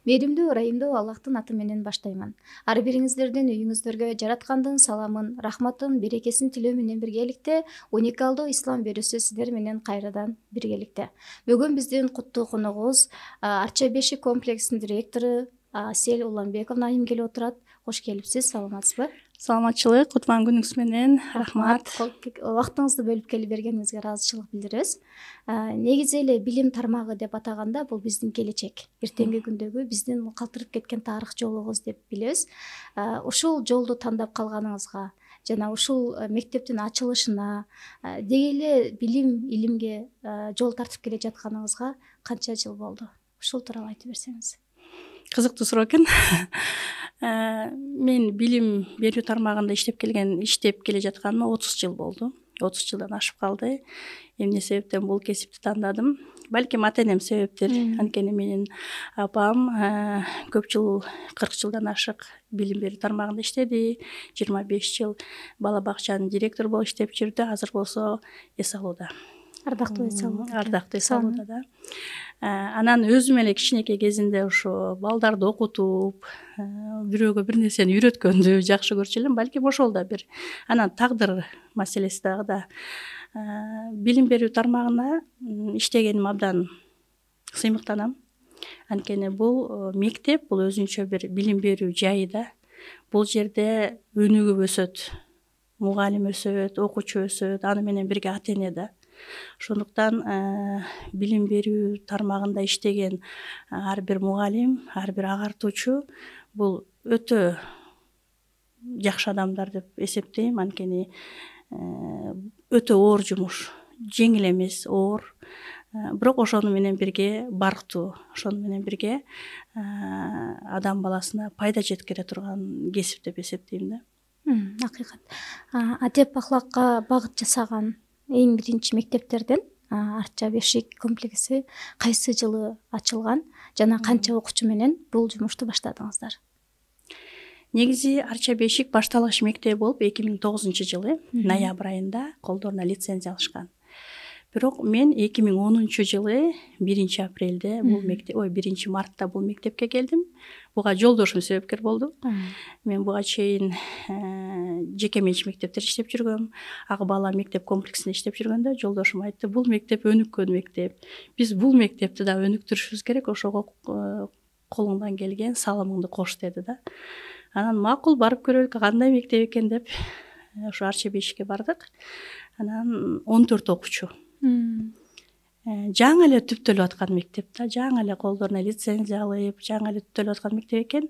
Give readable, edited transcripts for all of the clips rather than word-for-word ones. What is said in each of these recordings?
Мээримдүү ырайымдуу Аллахтын аты менен баштайман. Ар бириңиздердин үйүңүздөргө жараткандын саламын, рахматын, берекесин тилөө менен биргеликте уникалдуу ислам берүүсү сиздер менен кайрадан биргеликте. Бүгүн биздин куттуу коногубуз Арча Бешик комплексинин директору Асель Уланбековна айым келип отурат. Кош келипсиз, саламатсызбы? Саламатчылык, кутман күнүңүз менен. Рахмат. Убактыңызды бөлүп келип бергениңизге ыраазычылык билдиребиз. Негизи эле билим тармагы деп атаганда бул биздин келечек, эртеңки күндөгү биздин калтырып кеткен тарых жолубуз деп билебиз. Ушул жолду тандап калганыңызга жана ушул мектептин ачылышына деги эле билим илимге жол тартып келе жатканыңызга канча жыл болду? Ушул тууралуу айтып берсеңиз. Кызыктуу суроо экен. Мен билим берүү тармагында иштеп келе жатканыма 30 жыл болду. 30 жылдан ашып калды. Эмне себептен бул кесипти тандадым? Балким ата-энем себептер. Анткени менин апам көп жыл, 40 жылдан ашык билим берүү тармагында иштеди. 25 жыл бала бакчанын директору болуп иштеп жүрдү. Азыр болсо эс алууда. Ардактуу эс алууда. Ардактуу эс алууда да. Анан өзүм эле кичинекей кезинде ошо балдарды окутуп, бирөөгө бир нерсени үйрөткөндү жакшы көрчү элем. Балким ошол да бир анан тагдыр маселеси дагы да. Билим берүү тармагына иштегеним абдан сыймыктанам. Анткени бул мектеп, бул өзүнчө бир билим берүү жайы да. Бул жерде өнүгүп өсөт, мугалим өсөт, окуучу өсөт, аны менен бирге ата-эне да. Ошондуктан билим берүү тармагында иштеген ар бир мугалим, ар бир агартуучу бул өтө жакшы адамдар деп эсептейм. Анткени өтө оор жумуш, жеңил эмес, оор. Бирок ошону менен бирге барктуу, ошону менен бирге адам баласына пайда жеткире турган кесип деп эсептейм да. Акыйкат. Адеп ахлакка багыт жасаган эң биринчи мектептерден Арча Бешик комплекси кайсы жылы ачылган жана канча окуучу менен бул жумушту баштадыңыздар? Негизи Арча Бешик башталгыч мектеби болуп 2009 жылы ноябрь айында колдоруна лицензия алышкан. Бирок мен 2010 жылы 1 апрелде бул мектеп, 1 мартта бул мектепке келдим. Буга жолдошум себепкер болду. Мен буга чейин жеке менчик мектептерде иштеп жүргөм. Ак бала мектеп комплексинде иштеп жүргөндө жолдошум айтты: "Бул мектеп өнүккөн мектеп. Биз бул мектепти да өнүктүрүшүбүз керек. Ошого колуңдан келген салымыңды кош" деди да. Анан макул, барып көрөлүк кандай мектеп экен деп ошо Арча Бешикке бардык. Анан 14 окуучу. Жаңы эле түптөлүп аткан мектеп да, жаңы эле колдоруна лицензия алып, жаңы эле түптөлүп аткан мектеп экен.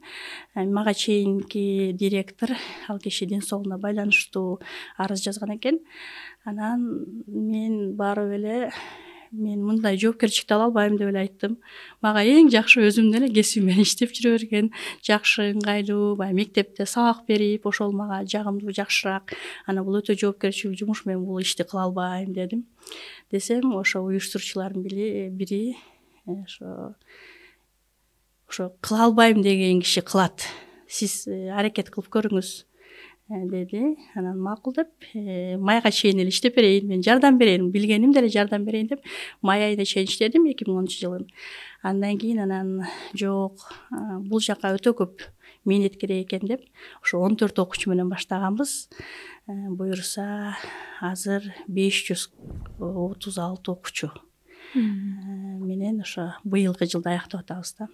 Мага чейинки директор ал киши ден соолугуна байланыштуу арыз жазган экен. Анан мен барып эле мен мындай жоопкерчиликти ала албайм деп эле айттым. Мага эң жакшы өзүмдүн эле кесибим менен иштеп жүрө берген, жакшы, ыңгайлуу, баягы мектепте сабак берип, ошол мага жагымдуу, жакшыраак. Анан бул өтө жоопкерчиликтүү жумуш, мен бул ишти кыла албайм дедим. Десем, ошо уюштуруучулардын бири ошо кыла албайм деген киши кылат. Сиз аракет кылып көрүңүз деди. Анан макул деп, майга чейин эле иштеп берейин, мен жардам берейин, билгенимде эле жардам берейин деп май айына чейин иштедим 2010 жылы. Андан кийин анан жок, бул жака өтө көп мээнет керек экен деп ошо 14 окуучу менен баштаганбыз. Буюрса азыр 536 окуучу менен ошо быйылкы жылда аяктап атабыз да.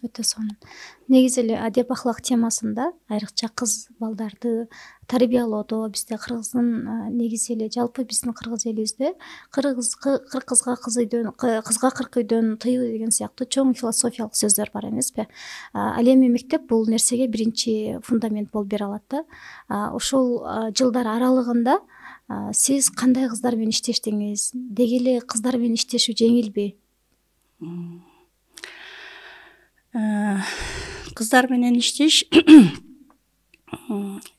Өтө сонун. Негизи эле адеп ахлак темасында айрыкча кыз балдарды тарбиялоодо бизде кыргыздын негизи эле жалпы биздин кыргыз элибизде кызга 40 үйдөн тыюу деген сыяктуу чоң философиялык сөздөр бар эмеспи? Ал эми мектеп бул нерсеге биринчи фундамент болуп бере алат да. Ушул жылдар аралыгында сиз кандай кыздар менен иштештиңиз? Деги эле кыздар менен иштешүү жеңилби? Кыздар менен иштеш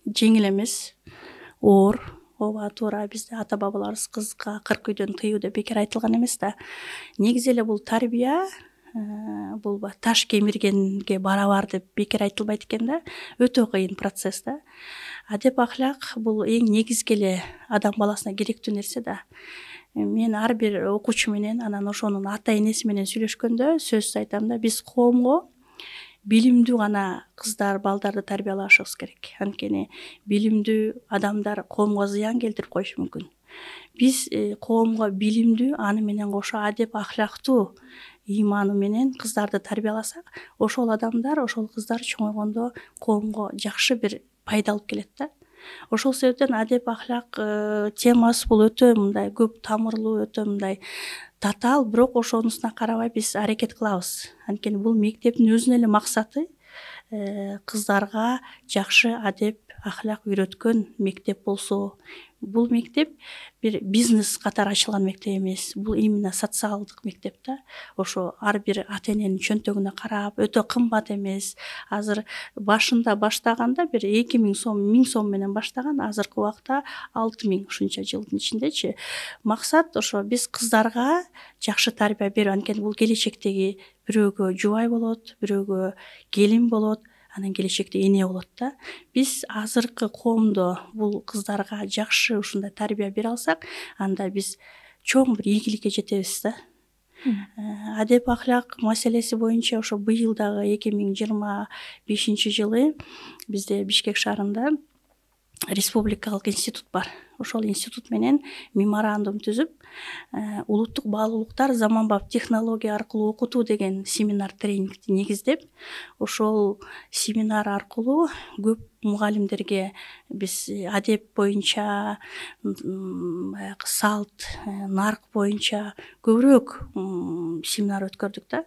жеңил эмес, оор. Ооба, туура, бизде ата бабаларыбыз кызга 40 үйдөн тыюу деп бекер айтылган эмес да. Негизи эле бул тарбия, бул таш кемиргенге барабар деп бекер айтылбайт экен да. Өтө кыйын процесс да. Адеп ахлак бул эң негизги эле адам баласына керектүү нерсе да. Мен ар бир окуучу менен, анан ошонун ата энеси менен сүйлөшкөндө сөзсүз айтам да, биз коомго билимдүү гана кыздар балдарды тарбиялашыбыз керек. Анткени билимдүү адамдар коомго зыян келтирип коюшу мүмкүн. Биз коомго билимдүү, аны менен кошо адеп ахлактуу ыйманы менен кыздарды тарбияласак, ошол адамдар, ошол кыздар чоңойгондо коомго жакшы бир пайда алып келет да. Ошол себептен адеп ахлак темасы бул өтө мындай көп тамырлуу, өтө мындай татаал, бирок ошонусуна карабай биз аракет кылабыз. Анткени бул мектептин өзүнүн эле максаты кыздарга жакшы адеп ахлак үйрөткөн мектеп болсо, бул мектеп бир бизнес катары ачылган мектеп эмес. Бул именно социалдык мектеп да. Ошо ар бир ата эненин чөнтөгүнө карап, өтө кымбат эмес. Азыр башында баштаганда бир 2000 сом, 1000 сом менен баштаган, азыркы убакта 6000 ушунча жылдын ичиндечи. Максат ошо биз кыздарга жакшы тарбия берүү. Анткени бул келечектеги бирөөгө жубай болот, бирөөгө келин болот, анан келечекте эне болот да. Биз азыркы коомдо бул кыздарга жакшы ушундай тарбия бере алсак, анда биз чоң бир ийгиликке жетебиз да. Адеп ахлак маселеси боюнча ошо быйыл дагы 2025 жылы бизде Бишкек шаарында республикалык институт бар. Ошол институт менен меморандум түзүп, улуттук баалуулуктар заманбап технология аркылуу окутуу деген семинар тренингди негиздеп, ошол семинар аркылуу көп мугалимдерге биз адеп боюнча, салт, нарк боюнча көбүрөөк семинар өткөрдүк да.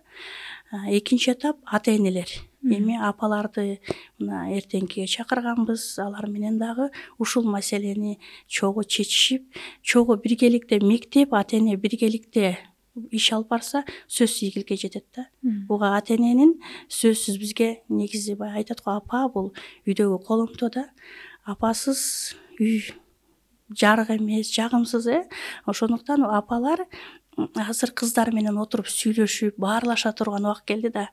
Экинчи этап ата энелер. Эми апаларды мына эртеңкиге чакырганбыз, алар менен дагы ушул маселени чогуу чечишип, чогуу биргеликте мектеп, ата эне биргеликте иш алып барса, сөзсүз ийгиликке жетет да. Буга ата эненин сөзсүз бизге негизи баягы айтат го, апа бул үйдөгү коломто да. Апасыз үй жарык эмес, жагымсыз. Ошондуктан апалар азыр кыздар менен отуруп сүйлөшүп, баарлаша турган убак келди да.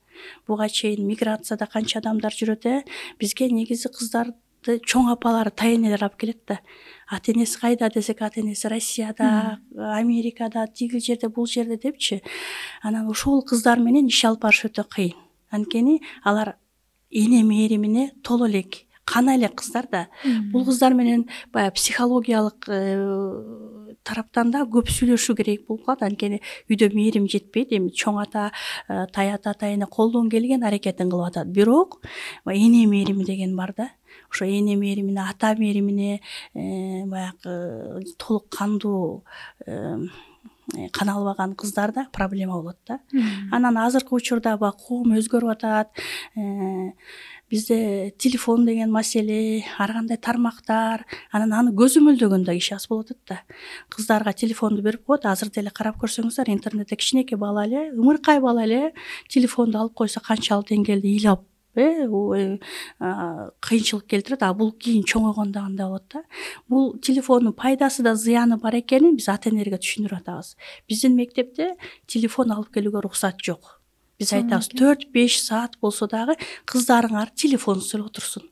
Буга чейин миграцияда канча адамдар жүрөт. Бизге негизи кыздарды чоң апалары, тайэнелер алып келет да. Ата энеси кайда десек, ата энеси Россияда, Америкада, тигил жерде, бул жерде депчи. Анан ошол кыздар менен иш алып барыш өтө кыйын. Анткени алар эне мээримине толо элек, кана элек кыздар да. Бул кыздар менен баягы психологиялык тараптан да көп сүйлөшүү керек болуп калат. Анткени үйдө мээрим жетпейт. Эми чоң ата, тай ата, ата эне колдон келген аракетин кылып атат. Бирок эне мээрими деген бар да. Ошо эне мээримине, ата мээримине баягы толук кандуу кана албаган кыздарда проблема болот да. Анан азыркы учурда баягы коом өзгөрүп атат. Бизде телефон деген маселе, ар кандай тармактар, анан аны көзөмөлдөгөндө иш аз болуп атат да. Кыздарга телефонду берип коет, азыр деле карап көрсөңүздөр, интернетте кичинекей бала эле, ымыркай бала эле телефонду алып койсо канчалык деңгээлде ыйлап кыйынчылык келтирет. А бул кийин чоңойгондо андай болот да. Бул телефондун пайдасы да зыяны бар экенин биз ата энелерге түшүндүрүп атабыз. Биздин мектепте телефон алып келүүгө уруксат жок. Биз айтабыз 4-5 саат болсо дагы кыздарыңар телефонсуз эле отурсун.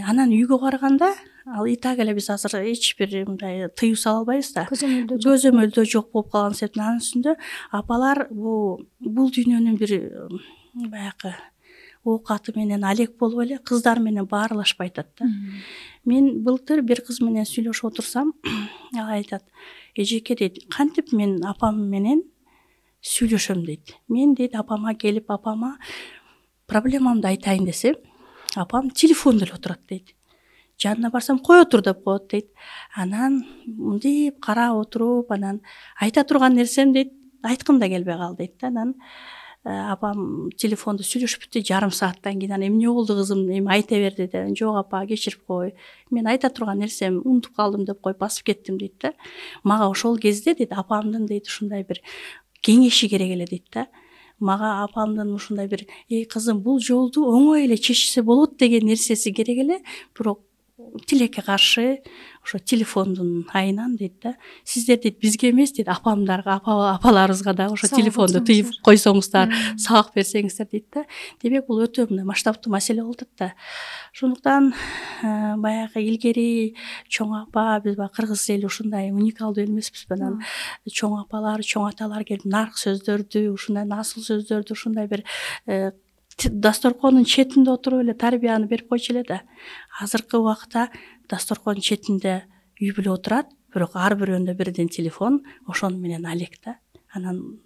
Анан үйгө барганда, ал и так эле биз азыр эч бир мындай тыюу сала албайбыз да. Көзөмөлдөө жок болуп калган себептен анын үстүндө апалар бул дүйнөнүн бир баягы оокаты менен алек болуп эле кыздар менен баарлашпай атат да. Мен былтыр бир кыз менен сүйлөшүп отурсам, ал айтат: "Эжеке" дейт, "кантип мен апам менен сүйлөшөм" дейт. Мен дейт апама келип, апама проблемамды айтайын десем, апам телефондо эле отурат дейт. Жанына барсам кой отур деп коет дейт. Анан мындип карап отуруп, анан айта турган нерсем дейт, айткым да келбей калды дейт. Анан апам телефондо сүйлөшүптү, жарым сааттан кийин анан эмне болду кызым, эми айта бер деди. Жок апа, кечирип кой. Мен айта турган нерсем унутуп калдым деп коюп басып кеттим дейт да. Мага ошол кезде дейт апамдын дейт ушундай бир кеңеши керек эле дейт да. Мага апамдын ушундай бир кызым бул жолду оңой эле чечсе болот деген нерсеси керек эле, бирок тилекке каршы ошо телефондун айынан дейт да. Сиздер дейт бизге эмес дейт, апамдарга, апаларыбызга дагы ошо телефонду тыйып койсоңуздар, сабак берсеңиздер дейт да. Демек бул өтө мындай масштабтуу маселе болуп атат да. Ошондуктан баягы илгери чоң апа, биз баягы кыргыз эли ушундай уникалдуу эл эмеспиз. Анан чоң апалар, чоң аталар келип нарк сөздөрдү, ушундай насыл сөздөрдү, ушундай бир дасторкондун четинде отуруп эле тарбияны берип койчу эле да. Азыркы убакта дасторкондун четинде үй бүлө отурат, бирок ар бирөөнүндө бирден телефон, ошону менен алек да. Анан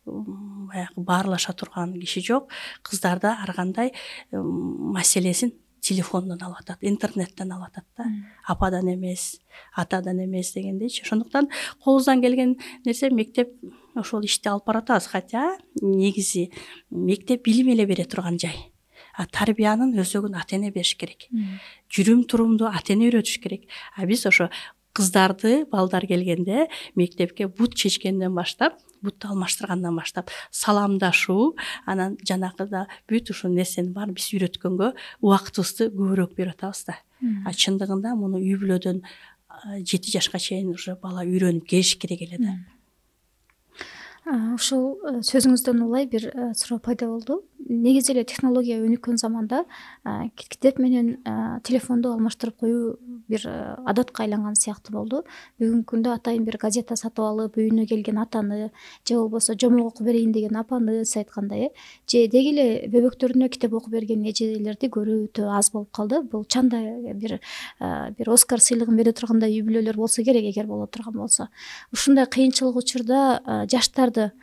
баягы баарлаша турган киши жок. Кыздарда ар кандай маселесин телефондон алып атат, интернеттен алып атат да. Ападан эмес, атадан эмес дегендейчи. Ошондуктан колубуздан келген нерсе мектеп ошол ишти алып баратабыз. Хотя негизи мектеп билим эле бере турган жай. Тарбиянын өзөгүн ата эне бериш керек. Жүрүм турумду ата эне үйрөтүш керек. Биз ошо кыздарды, балдар келгенде мектепке бут чечкенден баштап, бутты алмаштыргандан баштап саламдашуу, анан жанакыда бүт ушул нерсени баарын биз үйрөткөнгө убактыбызды көбүрөөк берип атабыз да. Чындыгында муну үй бүлөдөн 7 жашка чейин уже бала үйрөнүп келиш керек эле да. Ушул сөзүңүздөн улай бир суроо пайда болду. Негизи эле технология өнүккөн заманда китеп менен телефонду алмаштырып коюу бир адатка айланган сыяктуу болду. Бүгүнкү күндө атайын бир газета сатып алып, үйүнө келген атаны же болбосо жомок окуп берейин деген апаны сиз айткандай, же деги эле бөбөктөрүнө китеп окуп берген эжелерди көрүү өтө аз болуп калды. Бул чанда бир Оскар сыйлыгын бере тургандай үй бүлөлөр болсо керек, эгер боло турган болсо. Ушундай кыйынчылык учурда жаштарды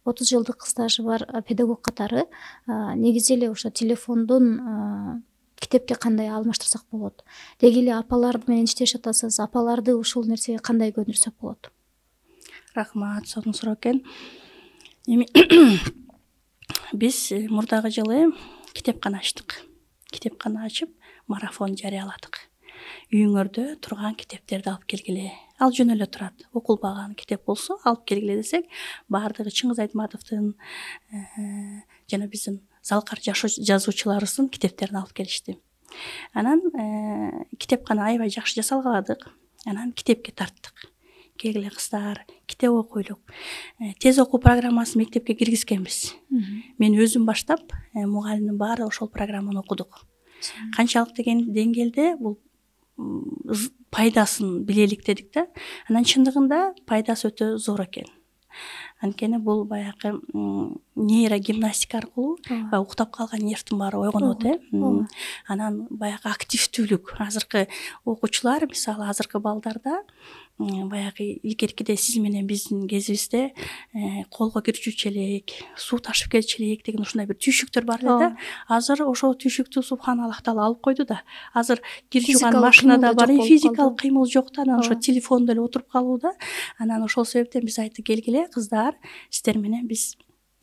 30 жылдык стажы бар педагог катары негизи эле ошо телефондон китепке кандай алмаштырсак болот? Деги эле апалар менен иштешип атасыз, апаларды ушул нерсеге кандай көндүрсөк болот? Рахмат, сонун суроо экен. Эми биз мурдагы жылы китепкана ачтык. Китепкана ачып, марафон жарыяладык. Үйүңөрдө турган китептерди алып келгиле. Ал жөн эле турат. Окулбаган китеп болсо алып келгиле десек, баардыгы Чыңгыз Айтматовдун жана биздин залкар жазуучуларыбыздын китептерин алып келишти. Анан китепкана аябай жакшы жасалгаладык. Анан китепке тарттык. Келгиле кыздар, китеп окуйлук. Тез окуу программасын мектепке киргизгенбиз. Мен өзүм баштап, мугалимдин баары ошол программаны окудук. Канчалык деген деңгээлде бул пайдасын билелик дедик да. Анан чындыгында пайдасы өтө зор экен. Анткени бул баягы нейрогимнастика аркылуу уктап калган нервдин баары ойгонот. Анан баягы активдүүлүк. Азыркы окуучулар, мисалы азыркы балдарда баягы илгеркиде сиз менен биздин кезибизде колго кирчүчү элек, суу ташып келчү элек деген ушундай бир түйшүктөр бар эле да. Азыр ошол түйшүктү субханаллах таала алып койду да. Азыр кир жууган машинада бар, физикалык кыймыл жок да. Анан ошо телефондо эле отуруп калууда. Анан ошол себептен биз айттык, келгиле кыздар, сиздер менен биз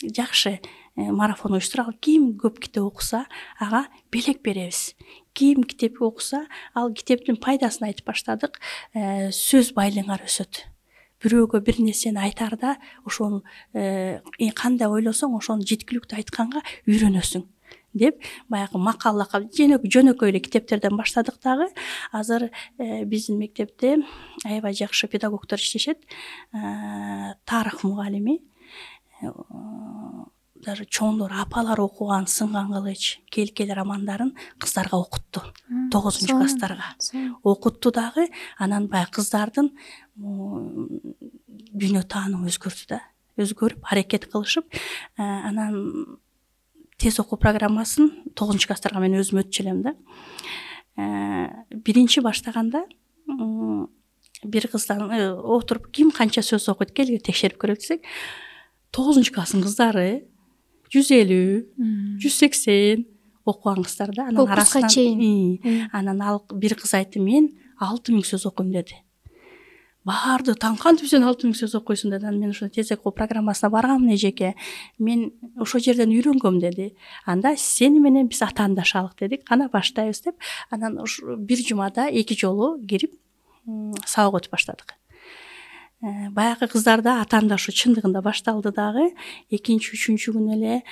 жакшы марафон уюштуралы. Ким көп китеп окуса, ага белек беребиз. Ким китеп окуса, ал китептин пайдасын айтып баштадык. Сөз байлыгыңар өсөт. Бирөөгө бир нерсени айтарда, ошону кандай ойлосоң, ошону жеткиликтүү айтканга үйрөнөсүң деп баягы макаллакка жөнөкөй эле китептерден баштадык дагы. Азыр биздин мектепте аябай жакшы педагогдор иштешет. Тарых мугалими, даже чоңдор, апалар окуган Сынган кылыч, Келкел романдарын кыздарга окутту. 9 класстарга окутту дагы. Анан баягы кыздардын дүйнө таанымы өзгөрдү да. Өзгөрүп, аракет кылышып, анан тез окуу программасын 9 класстарга мен өзүм өтчү элем да. Биринчи баштаганда бир кыздан отуруп, ким канча сөз окуйт, келип текшерип көрөлүк десек, 9 класстын кыздары 150, 180 окуган кыздар да. Анан арасынан анан ал бир кыз айтты, мен 6000 сөз окуйм деди. Баарды таң кантип сен 6000 сөз окуйсуң деди. Мен ошо тез окуу программасына барганмын эжеке. Мен ошол жерден үйрөнгөм деди. Анда сени менен биз атаандашалык дедик. Кана баштайбыз деп, анан бир жумада 2 жолу кирип сабак өтүп баштадык. Баягы кыздарда атаандашуу чындыгында башталды дагы. Экинчи, үчүнчү күнү эле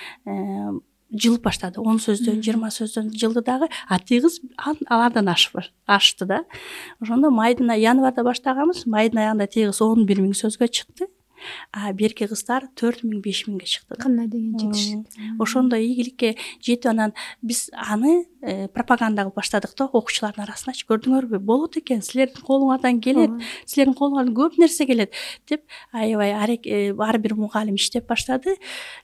жылып баштады. 10 сөздөн, 20 сөздөн жылды дагы. Атыгыз алардан ашты да. Ошондо майдын январда баштаганбыз. Майдын аягында тегиз 11 000 сөзгө чыкты. а берки кыздар 4000 5000 чыкты да. Кандай деген жетишет. Ошондой ийгиликке жетип анан биз аны пропаганда кылып баштадык да окуучулардын арасындачы. Көрдүңөрбү, болот экен, силердин колуңардан келет, силердин колуңардан көп нерсе келет деп аябай ар бир мугалим иштеп баштады.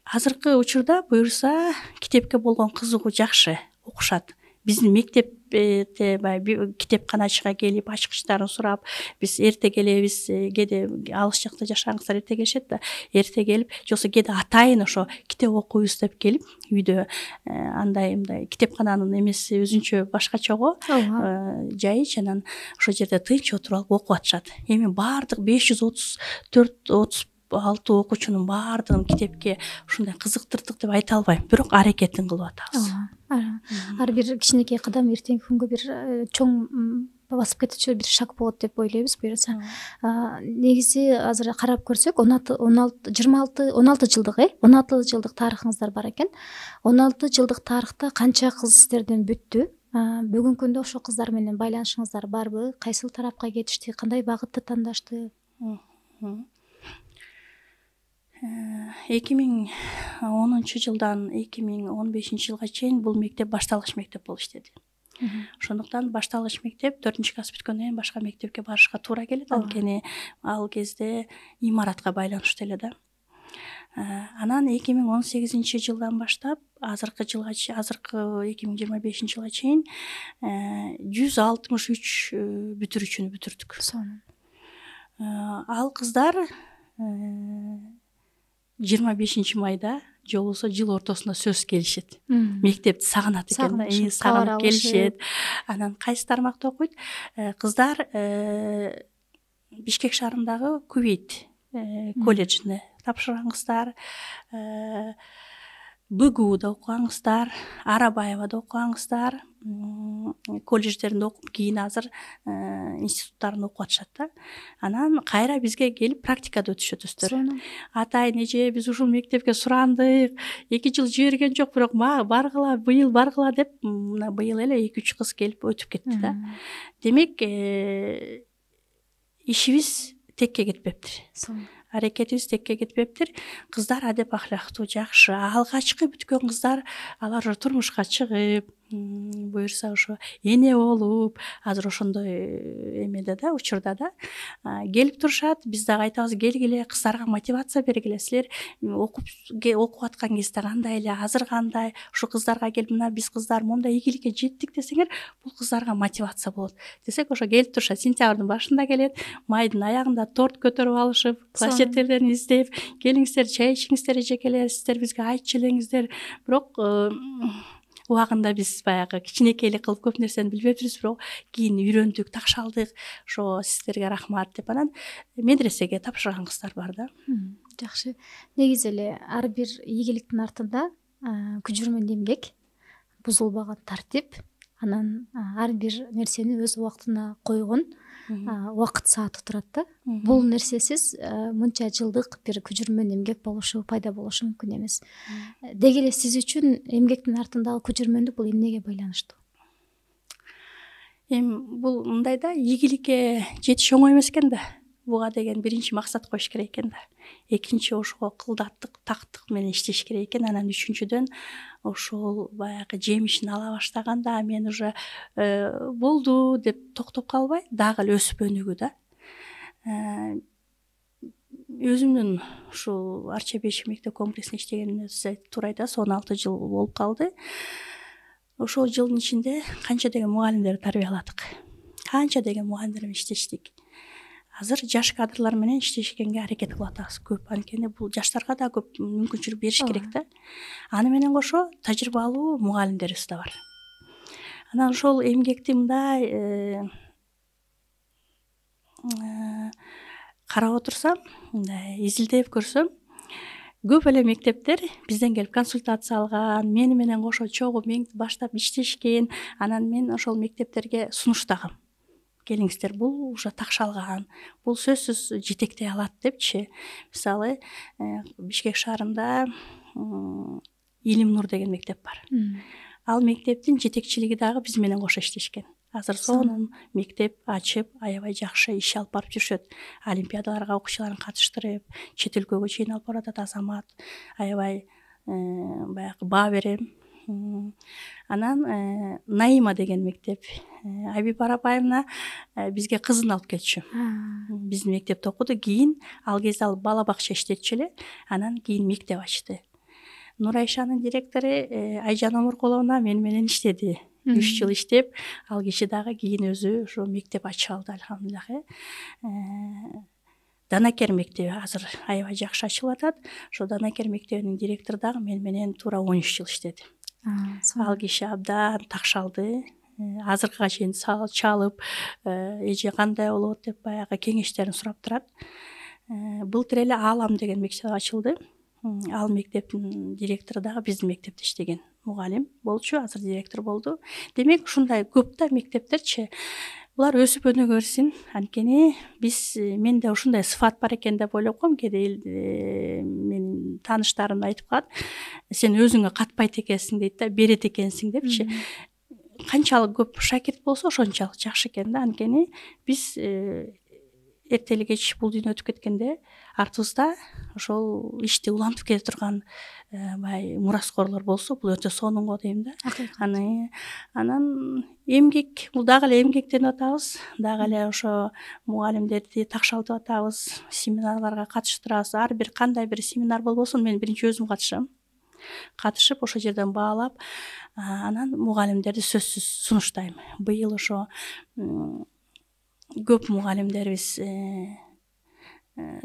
Азыркы учурда буюрса китепке болгон кызыгуу жакшы, окушат. Биздин мектепте баягы китепканачыга келип ачкычтарын сурап, биз эрте келебиз, кээде алыс жакта жашаган кыздар эрте келишет да, эрте келип, же болбосо кээде атайын ошо китеп окуйбуз деп келип, үйдө андай мындай китепкананын эмеси өзүнчө башкача го, жайыч, анан ошол жерде тынч отуруп алып окуп атышат. Эми баардык 534-36 окуучунун баардыгын китепке ушундай кызыктырдык деп айта албайм, бирок аракетин кылып атабыз. Ар бир кичинекей кадам эртеңки күнгө бир чоң басып кетүүчү бир шаг болот деп ойлойбуз буюрса. Негизи азыр карап көрсөк 16 жылдык 16 жылдык тарыхыңыздар бар экен. 16 жылдык тарыхта канча кыз сиздерден бүттү? Бүгүнкү күндө ошол кыздар менен байланышыңыздар барбы? Кайсыл тарапка кетишти? Кандай багытты тандашты? 2010 жылдан 2015 жылга чейин бул мектеп башталгыч мектеп болуп иштеди. Ошондуктан башталгыч мектеп 4-класс бүткөндөн кийин башка мектепке барышка туура келет. Анткени ал кезде имаратка байланыштуу эле да. Анан 2018 жылдан баштап азыркы 2025 жылга чейин 163 бүтүрүүчүнү бүтүрдүк. Ал кыздар 25 майда же болбосо жыл ортосунда сөз келишет. Мектепти сагынат экен да, сагынып келишет. Анан кайсы тармакта окуйт? Кыздар Бишкек шаарындагы Кувейт колледжине тапшырган кыздар, БГУда окуган кыздар, Арабаевада окуган кыздар колледждеринде окуп, кийин азыр институттарында окуп атышат да. Анан кайра бизге келип практикада өтүшөт өздөрү. Атайын эже, биз ушул мектепке сурандык, 2 жыл жиберген жок, бирок баргыла, быйыл баргыла деп, мына быйыл эле 2-3 кыз келип өтүп кетти да. Демек, ишибиз текке кетпептир. Аракетибиз текке кетпептир. Кыздар адеп ахлактуу, жакшы. Алгачкы бүткөн кыздар, алар уже турмушка чыгып, буюрса ошо эне болуп, азыр ошондой эмеде да, учурда да келип турушат. Биз дагы айтабыз, келгиле, кыздарга мотивация бергиле. Силер окуп аткан кезде кандай эле, азыр кандай, ушу кыздарга келип, мына биз кыздар мондай ийгиликке жеттик десеңер, бул кыздарга мотивация болот. Десек, ошо келип турушат. Сентябрдын башында келет, майдын аягында торт көтөрүп алышып, плакеттерден издеп, келиңиздер, чай ичиңиздер, эжекелер, сиздер бизге айтчу элеңиздер. Бирок убагында биз баягы кичинекейлик кылып көп нерсени билбеппиз, бирок кийин үйрөндүк, такшалдык. Ошо сиздерге рахмат деп анан медресеге тапшырган кыздар бар да. Жакшы. Негизи эле ар бир ийгиликтин артында күжүрмөн эмгек, бузулбаган тартип, анан ар бир нерсени өз убактына койгон убакыт сааты турат да. Бул нерсесиз мынча жылдык бир күжүрмөн эмгек болушу, пайда болушу мүмкүн эмес. Деги эле сиз үчүн эмгектин артындагы күжүрмөндүк бул эмнеге байланыштуу? Эми бул мындай да, ийгиликке жетиш оңой эмес экен да. Буга деген биринчи максат коюш керек экен да. Экинчи ошого кылдаттык, тактык менен иштеш керек экен. Анан үчүнчүдөн ошол баягы жемишин ала баштаганда мен уже болду деп токтоп калбай, дагы эле өсүп өнүгүү да. Өзүмдүн ушул Арча Бешик мектеп комплексинде иштегениме туура айтасыз, 16 жыл болуп калды. Ошол жылдын ичинде канча деген мугалимдерди тарбияладык. Канча деген мугалимдер менен иштештик. Азыр жаш кадрлар менен иштешкенге аракет кылып атабыз көп. Анткени бул жаштарга да көп мүмкүнчүлүк бериш керек да. Аны менен кошо тажрыйбалуу мугалимдерибиз да бар. Анан ошол эмгекти мындай карап отурсам, мындай изилдеп көрсөм, көп эле мектептер бизден келип консультация алган, мени менен кошо чогуу баштап иштешкен. Анан мен ошол мектептерге сунуштагам. Келиңиздер, бул уже такшалган, бул сөзсүз жетектей алат депчи. Мисалы, Бишкек шаарында Илим Нур деген мектеп бар. Ал мектептин жетекчилиги дагы биз менен кошо иштешкен. азыр сонун мектеп ачып аябай жакшы иш алып барып жүрүшөт. Олимпиадаларга окуучуларын катыштырып, чет өлкөгө чейин алып баратат Азамат. Аябай баягы баа берем. Анан Наима деген мектеп, Абипара апайымна бизге кызын алып келчү. Биздин мектепте окуду, кийин ал кезде ал бала бакча иштетчү эле, анан кийин мектеп ачты. Нурайшанын директору Айжан Омуркуловна менен иштеди. 3 жыл иштеп, ал киши дагы кийин өзү ошо мектеп ачып алды, алхамдулилlah. Данакер мектеби азыр аябай жакшы ачылып атат. Ошо Данакер мектебинин директору дагы менен туура 13 жыл иштеди. Ал киши абдан такшалды. Азыркыга чейин чалып, эже кандай болот деп баягы кеңештерин сурап турат. Былтыр эле Алам деген мектеп ачылды. Ал мектептин директору дагы биздин мектепте иштеген мугалим болчу, азыр директор болду. Демек ушундай көп да мектептерчи. Булар өсүп өнүгө берсин. Анткени мен да ушундай сыфат бар экен деп ойлоп коем. Кээде менин тааныштарым айтып калат. Сен өзүңө катпайт экенсиң дейт да, берет экенсиң депчи. Канчалык көп шакирт болсо ошончалык жакшы экен да. Анткени биз эртели кеч бул дүйнө өтүп кеткенде артыбызда ошол ишти улантып келе турган бай мураскорлор болсо, бул өтө сонун го дейм да. Анан эмгек, бул дагы эле эмгектенип атабыз, дагы эле ошо мугалимдерди такшалтып атабыз, семинарларга катыштырабыз. Ар бир кандай бир семинар болбосун, мен биринчи өзүм катышам. Катышып ошол жерден баалап, анан мугалимдерди сөзсүз сунуштайм. Быйыл ошо көп мугалимдерибиз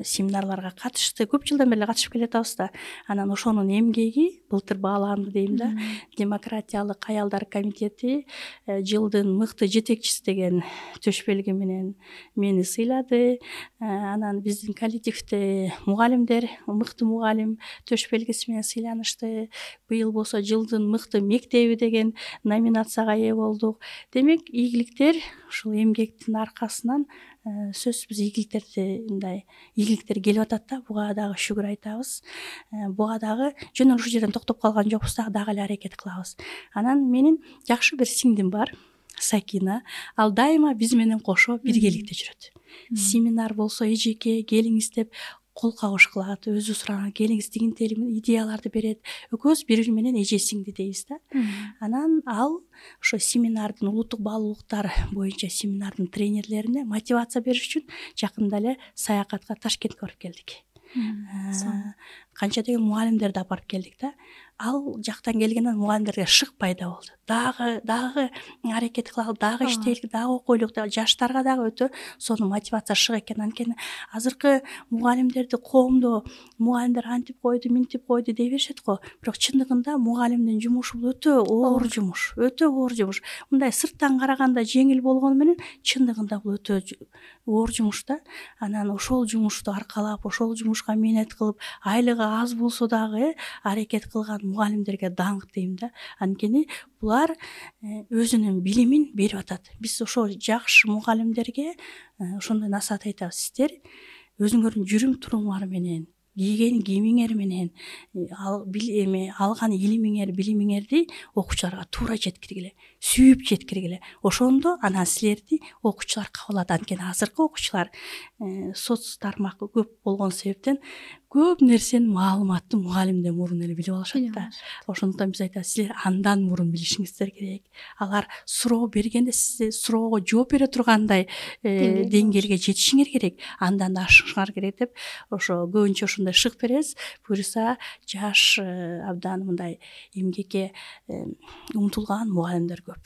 семинарларга катышты. Көп жылдан бери катышып келатабыз да. Анан ошонун эмгеги былтыр бааланды дейм да. Демократиялык аялдар комитети жылдын мыкты жетекчиси деген төшбелги менен мени сыйлады. Анан биздин коллективде мугалимдер мыкты мугалим төшбелгиси менен сыйланышты. Быйыл болсо жылдын мыкты мектеби деген номинацияга ээ болдук. Демек, ийгиликтер ушул эмгектин аркасынан сөзсүз ийгиликтер келип атат да. Буга дагы шүгүр айтабыз. Буга дагы жөн ушул жерден токтоп калган жокпуз, дагы эле аракет кылабыз. Анан менин жакшы бир сиңдим бар, Сакина. Ал дайыма биз менен кошо биргеликте жүрөт. Семинар болсо эжеке келиңиз деп кол кабыш кылат, өзү сураган келиңиз деген идеяларды берет. Экөөбүз бири менен эже сиңди дейбиз да. Анан ал ошо семинардын улуттук баалуулуктар боюнча семинардын тренерлерине мотивация бериш үчүн жакында эле саякатка Ташкентке барып келдик. Канча деген мугалимдерди алып барып келдик да. Ал жактан келгенден мугалимдерге шык пайда болду. Дагы аракет кылалы, дагы иштейлик, дагы окуйлук деп жаштарга дагы өтө сонун мотивация шык экен. Анткени азыркы мугалимдерди коомдо мугалимдер антип койду, минтип койду дей беришет го. Бирок чындыгында мугалимдин жумушу бул өтө оор жумуш, өтө оор жумуш. Мындай сырттан караганда жеңил болгону менен чындыгында бул өтө оор жумуш да. Анан ошол жумушту аркалап, ошол жумушка мээнет кылып, айлыгы аз болсо дагы аракет кылган мугалимдерге даңк дейм да. Анткени булар өзүнүн билимин берип атат. Биз ошо жакшы мугалимдерге ошондой насаат айтабыз. Сиздер өзүңөрдүн жүрүм турумуңар менен, кийген кийимиңер менен алган илимиңер, билимиңерди окуучуларга туура жеткиргиле, сүйүп жеткиргиле. Ошондо анан силерди окуучулар кабыл алат. Анткени азыркы окуучулар соц тармакы көп болгон себептен көп нерсени маалыматты мугалимден мурун эле билип алышат да. Ошондуктан биз айтабыз, силер андан мурун билишиңиздер керек. Алар суроо бергенде сиз суроого жооп бере тургандай деңгээлге жетишиңер керек, андан ашышыңар керек деп ошо көбүнчө ошондой шык беребиз. Буюрса жаш абдан мындай эмгекке умтулган мугалимдер көп.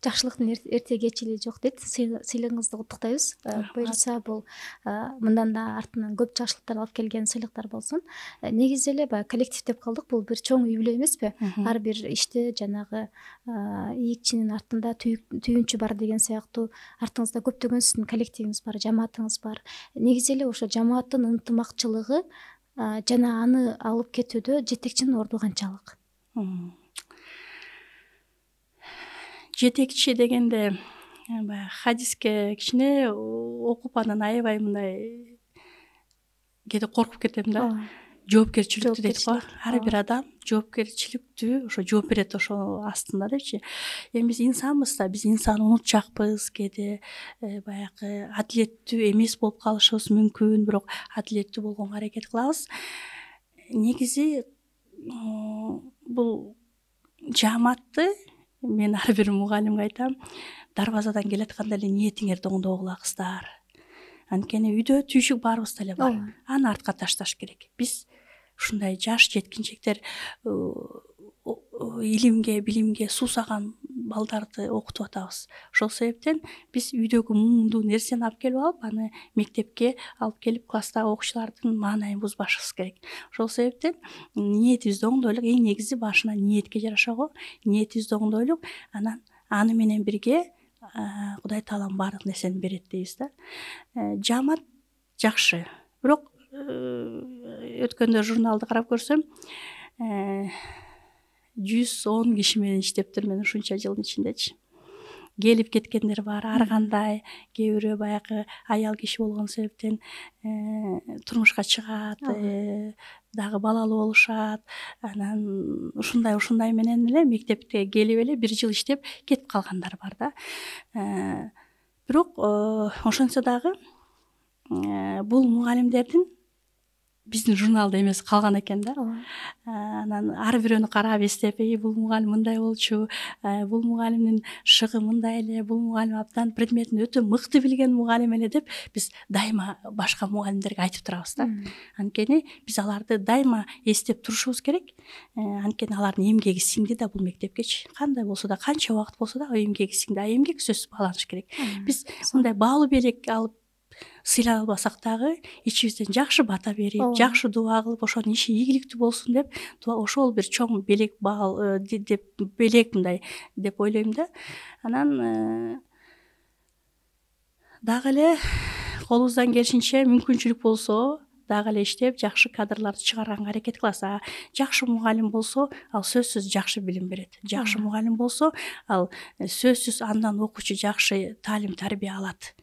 Жакшылыктын эрте кеч эле жок дейт. Сыйлыгыңызды куттуктайбыз. Буюрса бул мындан да артынан көп жакшылыктар алып келген сыйлыктар болсун. Негизи эле баягы коллектив деп калдык. Бул бир чоң үй бүлө эмеспи? Ар бир иште жанагы ийикчинин артында түйүнчү бар деген сыяктуу артыңызда көптөгөн сиздин коллективиңиз бар, жамаатыңыз бар. Негизи эле ошо жамааттын ынтымакчылыгы жана аны алып кетүүдө жетекчинин орду канчалык? Жетекчи дегенде баягы хадиске кичине окуп анан аябай мындай кээде коркуп кетем да. жоопкерчиликтүү дейт го. Ар бир адам жоопкерчиликтүү ошо жооп берет ошо астында депчи. Эми биз инсанбыз да, биз инсан унутчакпыз, кээде баягы адилеттүү эмес болуп калышыбыз мүмкүн, бирок адилеттүү болгонго аракет кылабыз. Негизи бул жааматты мен ар бир мугалимге айтам, дарбазадан келатканда эле ниетиңерди оңдогула кыздар. Анткени үйдө түйшүк баарыбызда эле бар. Аны артка ташташ керек. Биз ушундай жаш жеткинчектер илимге, билимге суусаган балдарды окутуп атабыз. Ошол себептен биз үйдөгү муңдуу нерсени алып келип алып, аны мектепке алып келип класстагы окуучулардын маанайын бузбашыбыз керек. Ошол себептен ниетибизди оңдойлук. Эң негизи башына ниетке жараша го. Ниетибизди оңдойлук. Анан аны менен бирге Кудай Таалам баардык нерсени берет дейбиз да. Жаамат жакшы. Бирок өткөндө журналды карап көрсөм, 110 киши менен иштептир мен ушунча жылдын ичиндечи. Келип кеткендер бар, ар кандай, кээ бирөө баягы аял киши болгон себептен турмушка чыгат, дагы балалуу болушат. Анан ушундай менен эле мектепке келип эле 1 жыл иштеп кетип калгандар бар да. Бирок ошентсе дагы бул мугалимдердин биздин журналда эмес калган экен да. Анан ар бирөөнү карап эстеп, бул мугалим мындай болчу, бул мугалимдин шыгы мындай эле, бул мугалим абдан предметин өтө мыкты билген мугалим эле деп биз дайыма башка мугалимдерге айтып турабыз да. Анткени биз аларды дайыма эстеп турушубуз керек. Анткени алардын эмгеги сиңди да бул мектепкечи. Кандай болсо да, канча убакыт болсо да эмгеги сиңди. Эмгек сөзсүз бааланыш керек. Биз мындай баалуу белек алып сыйлай албасак дагы ичибизден жакшы бата берип, жакшы дуа кылып, ошонун иши ийгиликтүү болсун деп, ошол бир чоң белек деп белек мындай деп ойлойм да. Анан дагы эле колубуздан келишинче мүмкүнчүлүк болсо дагы эле иштеп, жакшы кадрларды чыгарганга аракет кыласа, жакшы мугалим болсо, ал сөзсүз жакшы билим берет. Жакшы мугалим болсо, ал сөзсүз андан окуучу жакшы таалим тарбия алат.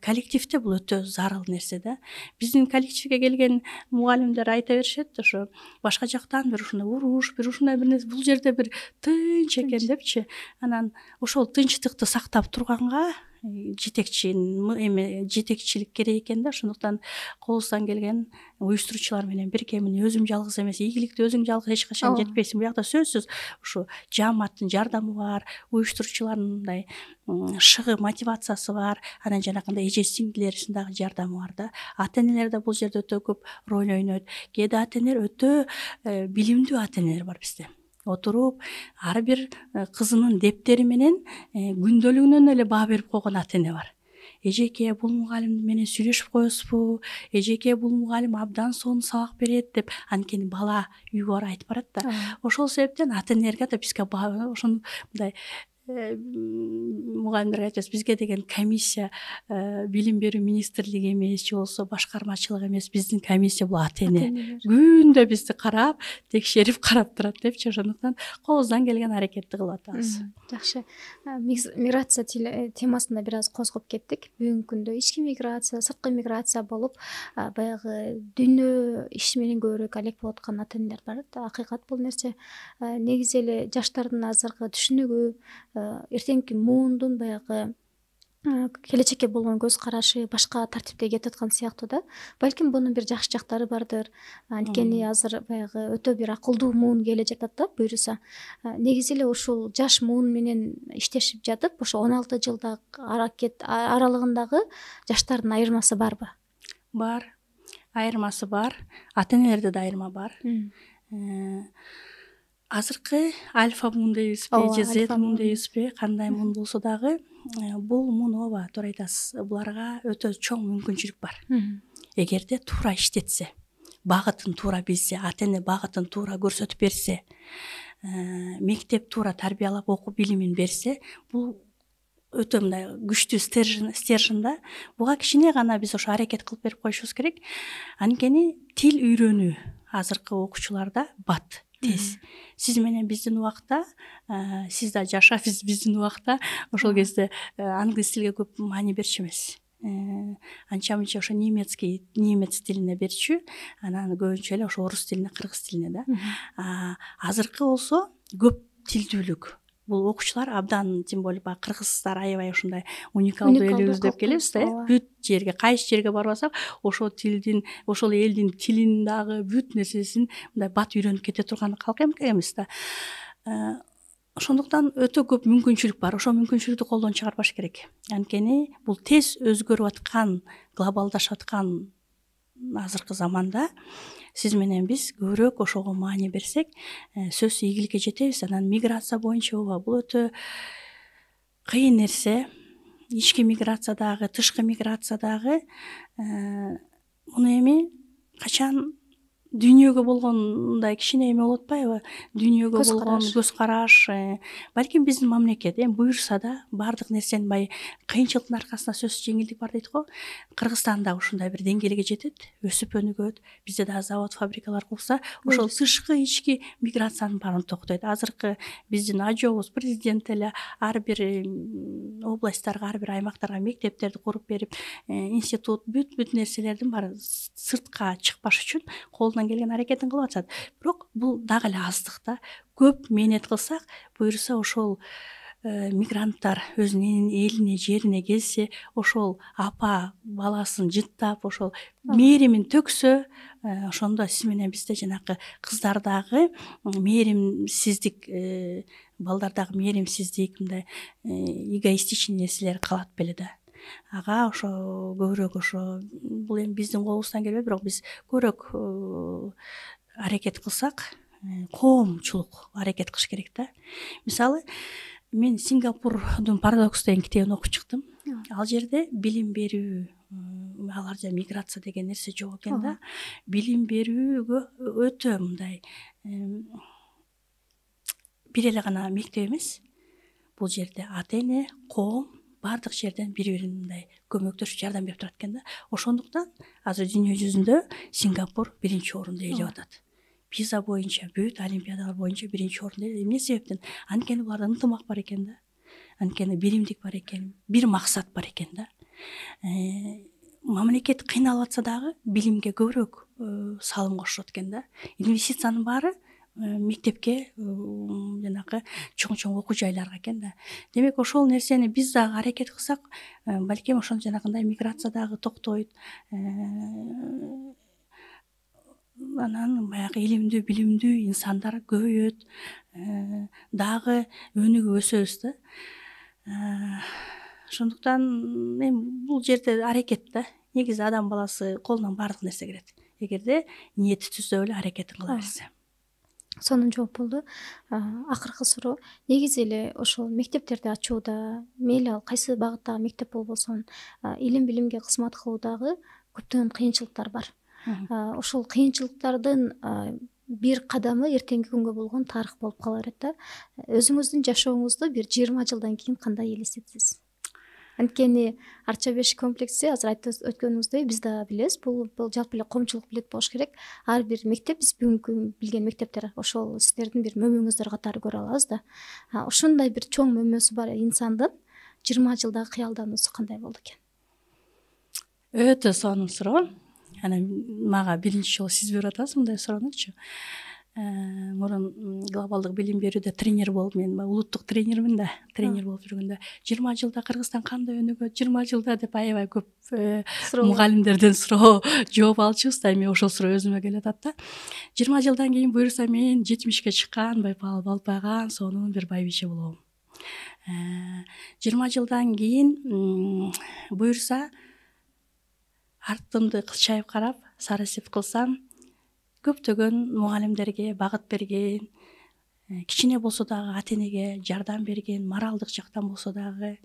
Коллективде бул өтө зарыл нерсе да. Биздин коллективге келген мугалимдер айта беришет, ошо башка жактан бир ушундай уруш, бир ушундай бир нерсе, бул жерде бир тынч экен депчи. Анан ошол тынчтыкты сактап турганга жетекчилик керек экен да. Ошондуктан колубуздан келген уюштуруучулар менен бирге, өзүм жалгыз эмес, ийгиликти өзүң жалгыз эч качан жетпейсиң. Буякта сөзсүз ушу жааматтын жардамы бар, уюштуруучулардын мындай шыгы мотивациясы бар, анан жанагындай эже сиңдилерибиздин дагы жардамы бар да. Ата-энелер да бул жерде өтө көп роль ойнойт. Кээде ата-энелер өтө билимдүү ата-энелер бар бизде. Отуруп, ар бир кызынын дептери менен күндөлүгүнөн эле баа берип койгон ата-эне бар. Эжеке, бул мугалим менен сүйлөшүп коесузбу? Эжеке, бул мугалим абдан сонун сабак берет деп, анткени бала үйгө барып айтып барат да. Ошол себептен ата-энелерге да бизге ошону мындай мугалимдерге айтабыз, бизге деген комиссия билим берүү министрлиги эмес, же болбосо башкармачылык эмес, биздин комиссия бул ата-эне. Күндө бизди карап, текшерип карап турат депчи. Ошондуктан колубуздан келген аракетти кылып атабыз. Жакшы. Миграция темасында бир аз козгоп кеттик. Бүгүнкү күндө ички миграция, сырткы миграция болуп, баягы дүйнө иш менен көбүрөөк алек болуп аткан ата-энелер бар. Акыйкат бул нерсе. Негизи эле жаштардын азыркы түшүнүгү, эртеңки муундун баягы келечекке болгон көз карашы башка тартипте кетип аткан сыяктуу да. Балким бунун бир жакшы жактары бардыр. Анткени азыр баягы өтө бир акылдуу муун келе жатат да, буйруса. Негизи эле ушул жаш муун менен иштешип жатып, ошо 16 жылдагы аракет аралыгындагы жаштардын айырмасы барбы? Бар. Айырмасы бар. Ата-энелерде да айырма бар. Азыркы альфа муун дейбизби, же Z муун дейбизби, кандай муун болсо дагы, бул муун ооба, туура айтасыз. Буларга өтө чоң мүмкүнчүлүк бар. Эгерде туура иштетсе, багытын туура билсе, ата-эне багытын туура көрсөтүп берсе, мектеп туура тарбиялап окуу билимин берсе, бул өтө мындай күчтүү стержен да. Буга кичине гана биз ошо аракет кылып берип коюшубуз керек. Анткени тил үйрөнүү азыркы окуучуларда бат. Тез. Сиз менен биздин убакта, сиз да жаша, биздин убакта ошол кезде англис тилге көп маани берчү эмес. анча мынча ошо немец тилине берчү, анан көбүнчө эле ошо орус тилине, кыргыз тилине да. Азыркы болсо көп тилдүүлүк. Бул окуучулар абдан, тем более баягы кыргыздар аябай ушундай уникалдуу элибиз деп келебиз да. Бүт жерге, кайсы жерге барбасак, ошол тилдин, ошол элдин тилин дагы бүт нерсесин мындай бат үйрөнүп кете турган калк эмес да. Ошондуктан өтө көп мүмкүнчүлүк бар. Ошол мүмкүнчүлүктү колдон чыгарбаш керек. Анткени бул тез өзгөрүп аткан, глобалдашып аткан азыркы заманда сиз менен биз көбүрөөк ошого маани берсек, сөзсүз ийгиликке жетебиз. Анан миграция боюнча бул өтө кыйын нерсе. Ички миграция дагы, тышкы миграция дагы. Муну эми качан дүйнөгө болгон мындай кичине эме болуп атпайбы? Дүйнөгө болгон көз караш, балким биздин мамлекет эми буюрса да баардык нерсени бай кыйынчылыктын аркасында сөзсүз жеңилдик бар дейт го. Кыргызстан да ушундай бир деңгээлге жетет, өсүп өнүгөт. Бизде да завод, фабрикалар курса, ошол тышкы ички миграциянын баарын токтойт. Азыркы биздин ажообуз, президент эле ар бир областтарга, ар бир аймактарга мектептерди куруп берип, институт, бүт нерселердин баары сыртка чыкпаш үчүн колунан келген аракетин кылып атат. Бирок бул дагы эле аздык да. Көп мээнет кылсак, буюрса ошол мигранттар өзүнүн элине, жерине келсе, ошол апа баласын жыттап, ошол мээримин төксө, ошондо сиз менен бизде жанакы кыздардагы мээримсиздик, балдардагы мээримсиздик, мындай эгоистичный нерселер калат беле да. Ага ошо көбүрөөк ошо бул эми биздин колубуздан келбейт, бирок биз көбүрөөк аракет кылсак, коомчулук аракет кылыш керек да. Мисалы, мен Сингапурдун Парадокс деген китебин окуп чыктым. Ал жерде билим берүү, алар жа миграция деген нерсе жок экен да. Билим берүүгө өтө мындай бир эле гана мектеп эмес. Бул жерде ата-эне, коом баардык жерден бири-бирин мындай көмөктөшүп жардам берип турат экен да. Ошондуктан азыр дүйнө жүзүндө Сингапур биринчи орунду ээлеп атат. Пиза боюнча, бүт олимпиадалар боюнча биринчи орунду ээлеп. Эмне себептен? Анткени буларда ынтымак бар экен да. Анткени биримдик бар экен, бир максат бар экен да. Мамлекет кыйналып атса дагы билимге көбүрөөк салым кошот экен да. Инвестициянын баары мектепке, жанагы чоң окуу жайларга экен да. Демек ошол нерсени биз дагы аракет кылсак, балким ошол жанагындай миграция дагы токтойт. Анан баягы илимдүү, билимдүү инсандар көбөйөт, дагы өнүгүп өсөбүз да. Ошондуктан эми бул жерде аракет да. Негизи адам баласы колунан баардык нерсе келет. Эгерде ниети түзсө эле аракетин кыла берсе. Сонун жооп болду. Акыркы суроо, негизи эле ошол мектептерди ачууда, мейли ал кайсы багыттагы мектеп болбосун, илим билимге кызмат кылуудагы көптөгөн кыйынчылыктар бар. Ошол кыйынчылыктардын бир кадамы эртеңки күнгө болгон тарых болуп кала берет да. Өзүңүздүн жашооңузду бир 20 жылдан кийин кандай элестетесиз? Анткени Арча 5 комплекси азыр айтып өткөнүңүздөй биз да билебиз, бул жалпы эле коомчулук билет болуш керек. Ар бир мектеп, биз бүгүнкү билген мектептер ошол сиздердин бир мөмөңүздөр катары көрө алабыз да. Ошондой бир чоң мөмөсү бар инсандын 20 жылдагы кыялдануусу кандай болду экен? Өтө сонун суроо. Анан мага биринчи жолу сиз берип атасыз мындай суроонучу. Мурун глобалдык билим берүүдө тренер болуп, мен улуттук тренермин да, тренер болуп жүргөндө 20 жылда Кыргызстан кандай өнүгөт, 20 жылда деп аябай көп мугалимдерден суроо жооп алчубуз да. Эми ошол суроо өзүмө келип атат да. 20 жылдан кийин буюрса мен 70ке чыккан, балпайган, сонун бир байбиче болом. 20 жылдан кийин буюрса артымды кылчайып карап, сары эсеп кылсам, көптөгөн мугалимдерге багыт берген, кичине болсо дагы ата-энеге жардам берген, моралдык жактан болсо дагы,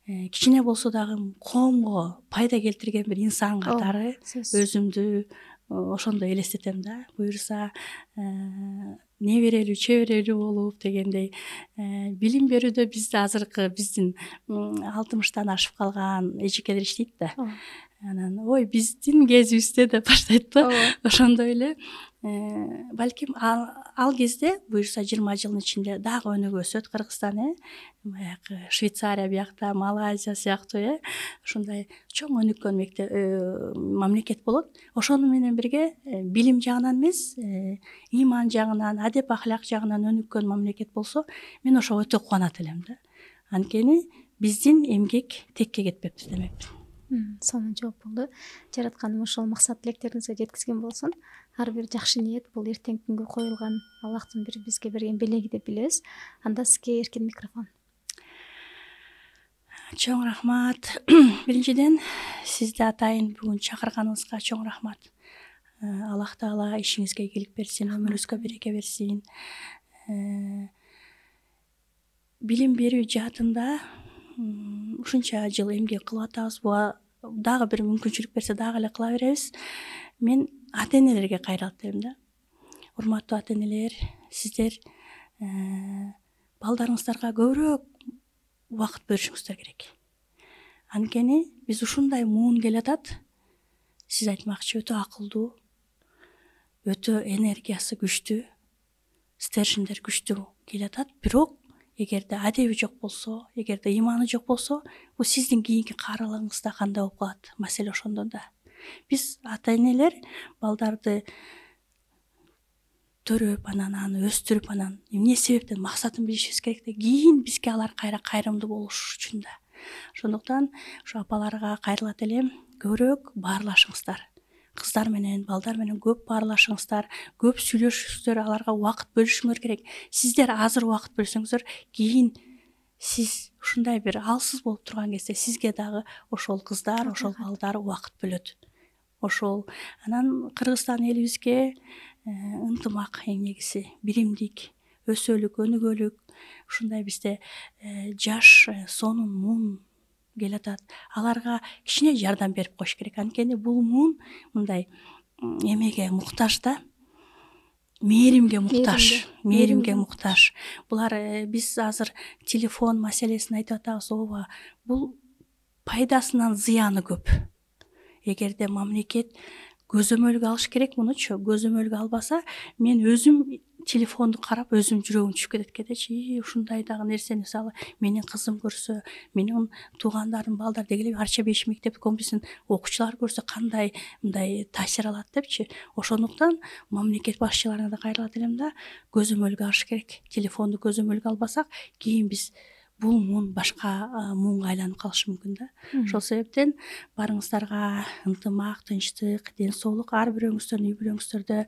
кичине болсо дагы коомго пайда келтирген бир инсан катары өзүмдү ошондой элестетем да. Буюрса неберелүү, чеберелүү болуп дегендей, билим берүүдө бизде азыркы биздин 60-тан ашып калган эжекелер иштейт да. анан ой биздин кезибизде деп баштайт да. Ошондой эле балким ал кезде буюрса 20 жылдын ичинде дагы өнүгүп өсөт Кыргызстан, баягы Швейцария биякта, Малайзия сыяктуу ушундай чоң өнүккөн мамлекет болот. Ошону менен бирге билим жагынан эмес, иман жагынан, адеп ахлак жагынан өнүккөн мамлекет болсо, мен ошого өтө кубанат элем да. Анткени биздин эмгек текке кетпептир демекмин. Сонун жооп болду. Жаратканым ошол максат тилектериңизге жеткизген болсун. Ар бир жакшы ниет бул эртеңки күнгө коюлган Аллахтын бир бизге берген белеги деп билебиз. Анда сизге эркин микрофон. Чоң рахмат. Биринчиден сизди атайын бүгүн чакырганыңызга чоң рахмат. Аллах Таала ишиңизге ийгилик берсин, өмүрүңүзгө береке берсин. Билим берүү жаатында ушунча жыл эмгек кылып атабыз. Дагы бир мүмкүнчүлүк берсе дагы эле кыла беребиз. Мен ата-энелерге кайрылат элем да. Урматтуу ата-энелер, сиздер балдарыңыздарга көбүрөөк убакыт бөлүшүңүздөр керек. Анткени биз ушундай муун келатат. Сиз айтмакчы өтө акылдуу, өтө энергиясы күчтүү, стержиндер күчтүү келатат. Бирок эгерде адеби жок болсо, эгерде иманы жок болсо, бул сиздин кийинки кааралыгыңызда кандай болуп калат? Маселе ошондо да. Биз ата-энелер балдарды төрөп, анан аны өстүрүп, анан эмне себептен максатын билишибиз керек да. Кийин бизге алар кайрымдуу болуш үчүн да. Ошондуктан ушу апаларга кайрылат элем, көбүрөөк баарлашыңыздар. Кыздар менен, балдар менен көп баарлашыңыздар, көп сүйлөшүңүздөр, аларга убакыт бөлүшүңөр керек. Сиздер азыр убакыт бөлсөңүздөр, кийин сиз ушундай бир алсыз болуп турган кезде сизге дагы ошол кыздар, ошол балдар убакыт бөлөт. Ошол анан Кыргызстан элибизге ынтымак эң негизи, биримдик, өсөлүк, өнүгөлүк, ушундай бизде жаш сонун муун келатат. Аларга кичине жардам берип коюш керек. Анткени бул муун мындай эмеге муктаж да. Мээримге муктаж. Булар биз азыр телефон маселесин айтып атабыз, ооба. Бул пайдасынан зыяны көп. Эгерде мамлекет көзөмөлгө алыш керек мунучу, көзөмөлгө албаса, мен өзүм телефонду карап өзүм жүрөгүм түшүп кетет экенчи. Ушундай дагы нерсени мисалы менин кызым көрсө, менин туугандарым балдар деги Арча 5 мектеп комплексинин окуучулары көрсө кандай мындай таасир алат депчи. Ошондуктан мамлекет башчыларына да кайрылат элем да, көзөмөлгө алыш керек. Телефонду көзөмөлгө албасак, кийин биз бул муун башка муунга айланып калышы мүмкүн да. Ошол себептен барыңыздарга ынтымак, тынчтык, ден соолук, ар бирөөңүздөрдүн үй бүлөңүздөрдө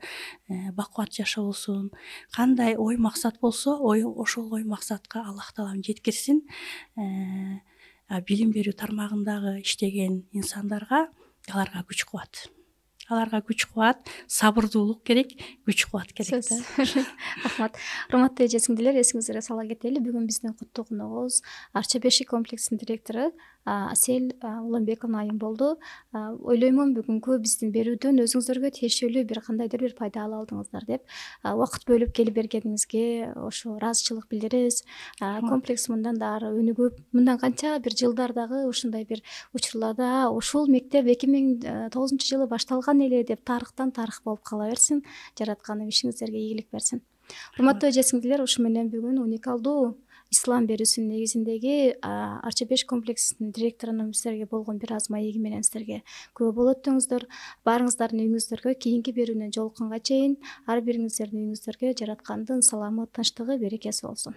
бакубат жашоо болсун. Кандай ой максат болсо, ошол ой максатка Аллах Таалам жеткирсин. Билим берүү тармагындагы иштеген инсандарга аларга күч кубат. Сабырдуулук керек, күч кубат керек да. Рахмат. Урматтуу эже сиңдилер, эсиңизге сала кетели. Бүгүн биздин куттуу коногубуз Арча 5 комплексинин директору Асель Уланбековна айым болду. Ойлоймун бүгүнкү биздин берүүдөн өзүңүздөргө тиешелүү бир кандайдыр бир пайда ала алдыңыздар деп. Убакыт бөлүп келип бергениңизге ошо ыраазычылык билдиребиз. Комплекс мындан да ары өнүгүп, мындан канча бир жылдардагы ушундай бир учурларда ушул мектеп 2009-жылы башталган эле деп тарыхтан тарых болуп кала берсин. Жаратканым ишиңиздерге ийгилик берсин. Урматтуу эже сиңдилер, ушу менен бүгүн уникалдуу ислам берүүсүнүн негизиндеги Арча 5 комплексинин директорунун сиздерге болгон бир аз маеги менен сиздерге күбө болуп өттүңүздөр. Баарыңыздардын үйүңүздөргө кийинки берүүнөн жолукканга чейин ар бириңиздердин үйүңүздөргө жараткандын саламы, тынчтыгы, берекеси болсун.